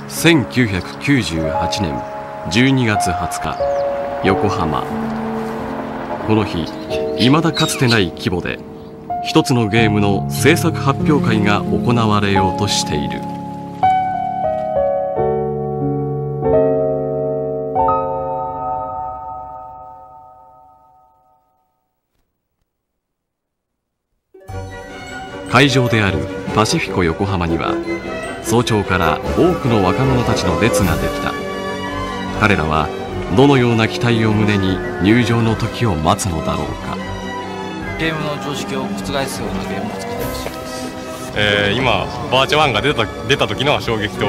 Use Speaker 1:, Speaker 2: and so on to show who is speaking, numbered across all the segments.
Speaker 1: 1998年12月20日、横浜。この日、未だかつてない規模で一つのゲームの制作発表会が行われようとしている。会場であるパシフィコ横浜には早朝から多くの若者たちの列ができた。彼らはどのような期待を胸に入場の時を待つのだろうか。
Speaker 2: ゲームの常識を覆すようなゲームを作ってほしい
Speaker 3: です。今バーチャ1が出た時の衝撃と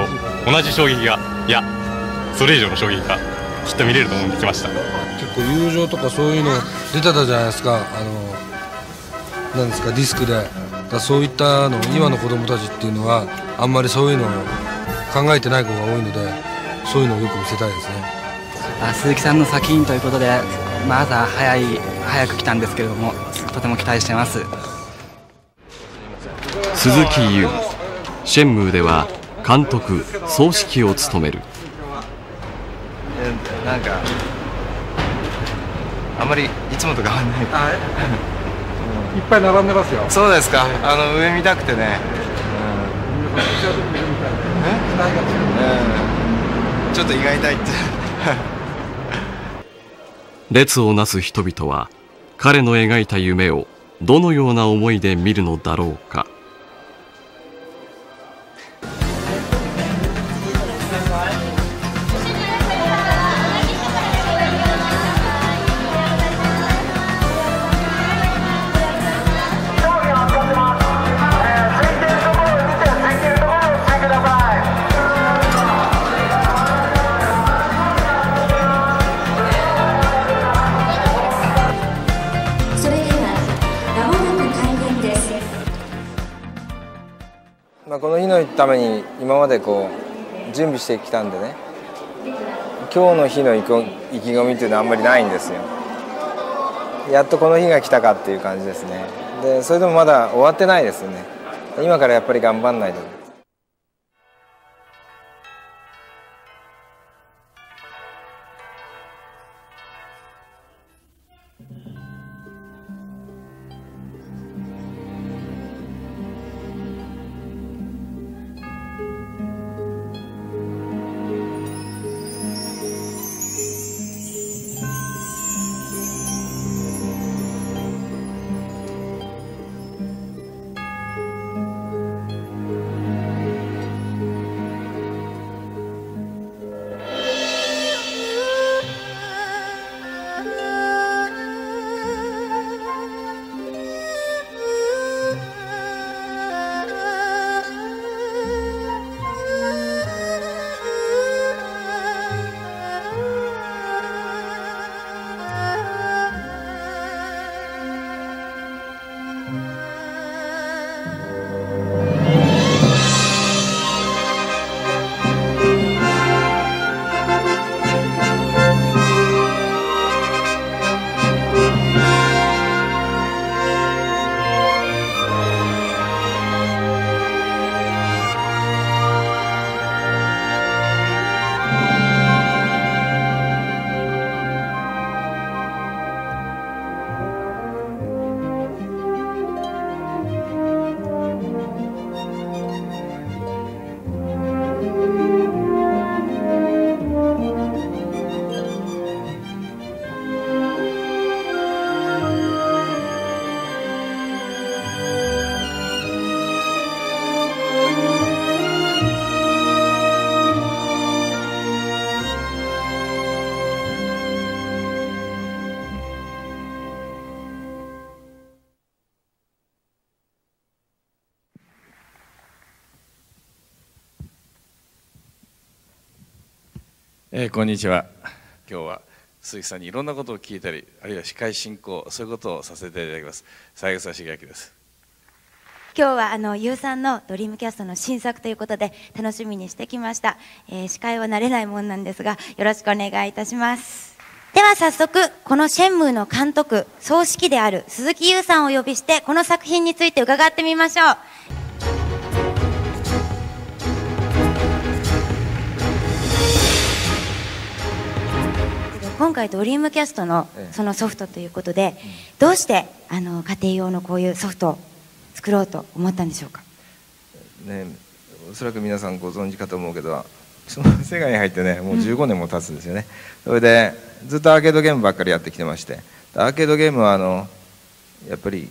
Speaker 3: 同じ衝撃が、いやそれ以上の衝撃がきっと見れると思ってきました。
Speaker 4: 結構友情とかそういうの出てたじゃないですか。なんですか、ディスクで。そういったの今の子供たちっていうのはあんまりそういうのを考えてない子が多いので、そういうのをよく見せたいですね。
Speaker 5: 鈴木さんの作品ということで、朝早く来たんですけれども、とても期待してます。
Speaker 1: 鈴木優、シェンムーでは監督・総指揮を務める。
Speaker 2: なんかあんまりいつもと変わらない
Speaker 4: いっぱい並んでますよ。
Speaker 2: そうですか。上見たくてね。ちょっと胃が痛いって。
Speaker 1: 列をなす人々は彼の描いた夢をどのような思いで見るのだろうか。
Speaker 6: この日のために今まで準備してきたんでね、今日の日の意気込みっていうのはあんまりないんですよ。やっとこの日が来たかっていう感じですね。でそれでもまだ終わってないですよね。今からやっぱり頑張んないと。
Speaker 7: こんにちは。今日は鈴木さんにいろんなことを聞いたり、あるいは司会進行、そういうことをさせていただきます。三枝茂明です。
Speaker 8: 今日はゆうさんのドリームキャストの新作ということで楽しみにしてきました。司会は慣れないもんなんですが、よろしくお願いいたします。では早速、このシェンムーの監督、総指揮である鈴木優さんをお呼びして、この作品について伺ってみましょう。今回ドリームキャストのそのソフトということで、どうして家庭用のこういうソフトを作ろうと思ったんでしょうか。
Speaker 6: ね、おそらく皆さんご存知かと思うけど、その世界に入ってねもう15年も経つんですよね。それでずっとアーケードゲームばっかりやってきてまして、アーケードゲームはやっぱり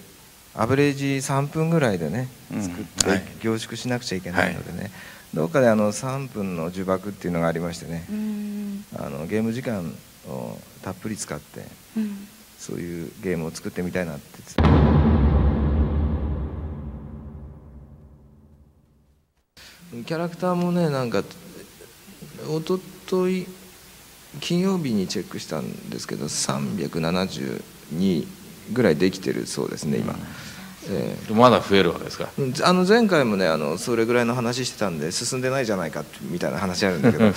Speaker 6: アベレージ3分ぐらいでね作って凝縮しなくちゃいけないのでね、どっかで3分の呪縛っていうのがありましてね、ゲーム時間をたっぷり使って、そういうゲームを作ってみたいなって。キャラクターもね、なんかおととい金曜日にチェックしたんですけど、372ぐらいできてるそうですね今。
Speaker 7: まだ増えるわけですか。
Speaker 6: 前回もねそれぐらいの話してたんで進んでないじゃないかみたいな話あるんだけど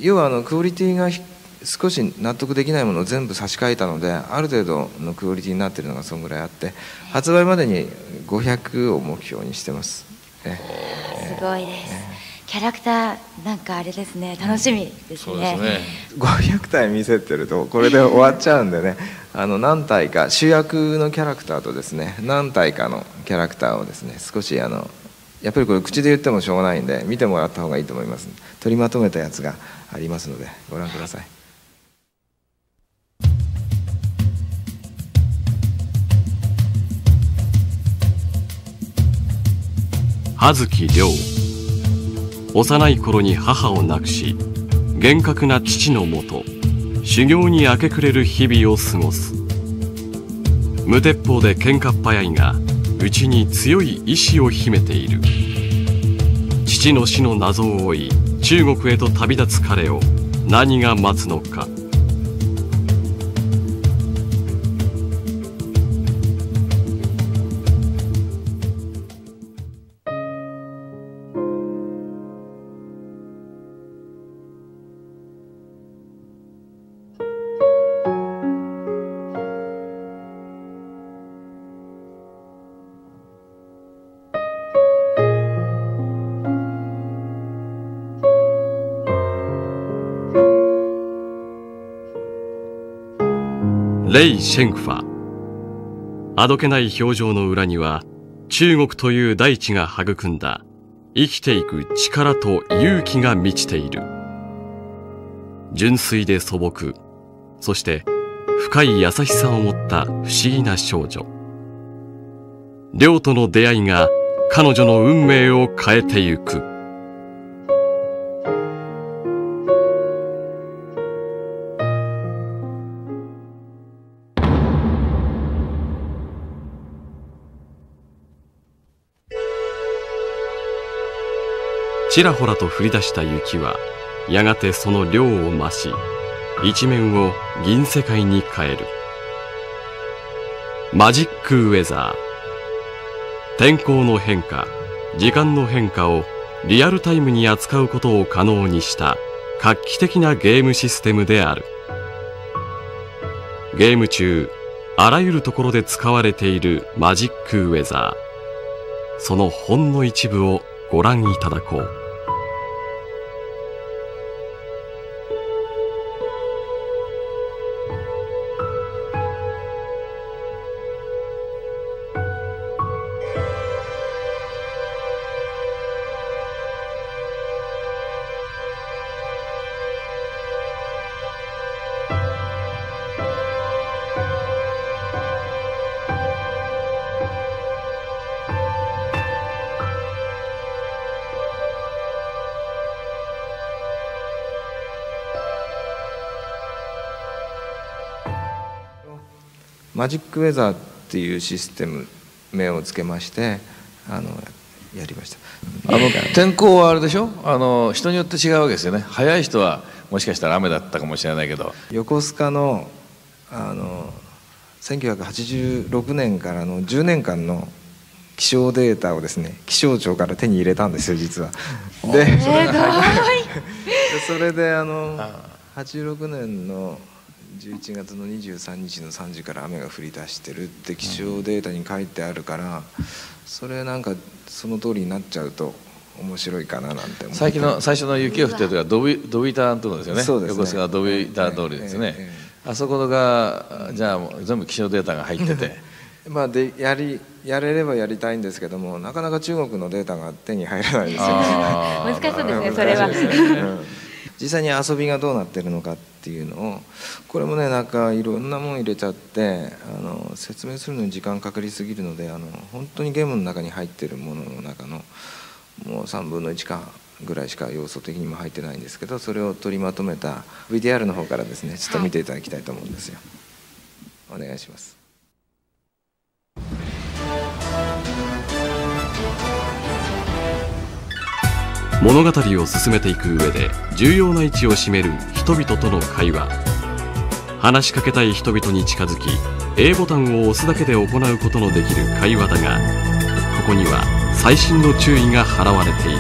Speaker 6: 要はクオリティが少し納得できないものを全部差し替えたので、ある程度のクオリティになってるのがそんぐらいあって、発売までに500を目標にしてます。
Speaker 8: すごいです。キャラクターなんかあれですね、楽しみですね。そうですね。
Speaker 6: 500体見せてるとこれで終わっちゃうんでね、何体か主役のキャラクターとですね、何体かのキャラクターをですね、少しやっぱりこれ口で言ってもしょうがないんで見てもらった方がいいと思います。取りまとめたやつがありますのでご覧ください。
Speaker 1: 葉月亮、幼い頃に母を亡くし、厳格な父のもと修行に明け暮れる日々を過ごす。無鉄砲で喧嘩っ早いが内に強い意志を秘めている。父の死の謎を追い中国へと旅立つ彼を何が待つのか。レイ・シェンファ。あどけない表情の裏には中国という大地が育んだ生きていく力と勇気が満ちている。純粋で素朴、そして深い優しさを持った不思議な少女。亮との出会いが彼女の運命を変えてゆく。ちらほらと降り出した雪はやがてその量を増し、一面を銀世界に変える。マジックウェザー。天候の変化、時間の変化をリアルタイムに扱うことを可能にした画期的なゲームシステムである。ゲーム中あらゆるところで使われているマジックウェザー、そのほんの一部をご覧いただこう。
Speaker 6: マジックウェザーっていうシステム名をつけましてやりました。
Speaker 7: 天候はあれでしょ、人によって違うわけですよね。早い人はもしかしたら雨だったかもしれないけど、
Speaker 6: 横須賀の1986年からの10年間の気象データをですね、気象庁から手に入れたんですよ実は。でそれで86年の11月の23日の3時から雨が降り出してるって気象データに書いてあるから、それなんかその通りになっちゃうと面白いかななんて思って。
Speaker 7: 最初の雪が降ってるとかドビターンところですよね。
Speaker 6: そうですね。
Speaker 7: 横須賀ドビターン通りですね。あそこがじゃあもう全部気象データが入ってて
Speaker 6: まあでやれればやりたいんですけども、なかなか中国のデータが手に入らないですよね。
Speaker 8: 難しそうですね、それは。
Speaker 6: 実際に遊びがどうなってるのかっていうのを、これもね、なんかいろんなもん入れちゃって説明するのに時間かかりすぎるので、本当にゲームの中に入ってるものの中のもう3分の1かぐらいしか要素的にも入ってないんですけど、それを取りまとめた VTR の方からですね、ちょっと見ていただきたいと思うんですよ。お願いします。
Speaker 1: 物語を進めていく上で重要な位置を占める人々との会話。話しかけたい人々に近づき A ボタンを押すだけで行うことのできる会話だが、ここには細心の注意が払われている。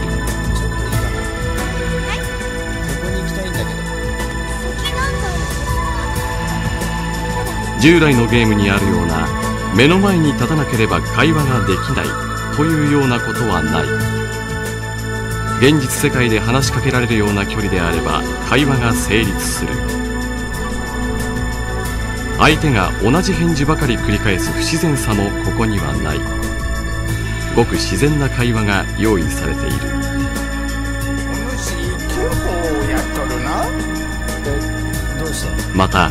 Speaker 1: 従来のゲームにあるような目の前に立たなければ会話ができないというようなことはない。現実世界で話しかけられるような距離であれば会話が成立する。相手が同じ返事ばかり繰り返す不自然さもここにはない。ごく自然な会話が用意されている。また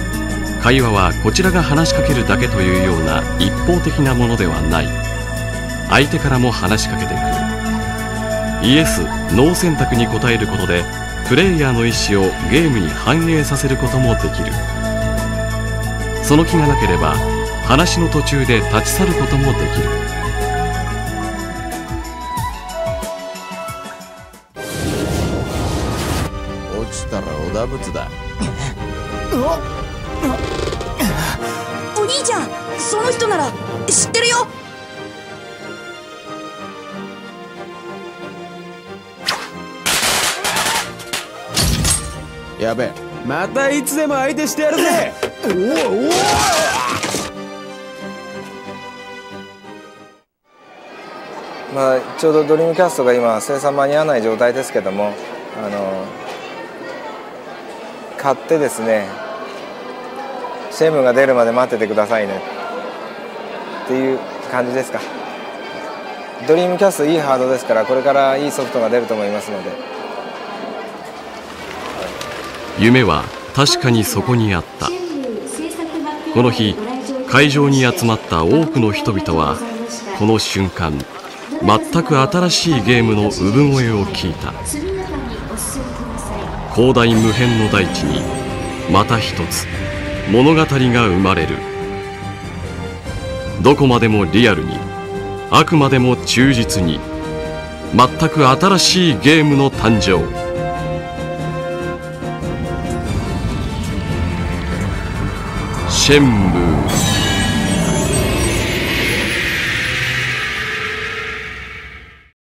Speaker 1: 会話はこちらが話しかけるだけというような一方的なものではない。相手からも話しかけてくる。イエス・ノー選択に答えることでプレイヤーの意思をゲームに反映させることもできる。その気がなければ話の途中で立ち去ることもできる。
Speaker 9: 落ちたらおだぶつだ。
Speaker 10: お兄ちゃん、その人なら知ってるよ。
Speaker 9: やべえ、またいつでも相手してやるぜ。
Speaker 6: まあ、ちょうどドリームキャストが今生産間に合わない状態ですけども、買ってですね、シェムが出るまで待っててくださいねっていう感じですか。ドリームキャストいいハードですから、これからいいソフトが出ると思いますので。
Speaker 1: 夢は確かにそこにあった。この日会場に集まった多くの人々はこの瞬間全く新しいゲームの産声を聞いた。広大無辺の大地にまた一つ物語が生まれる。どこまでもリアルに、あくまでも忠実に、全く新しいゲームの誕生。シェンムー。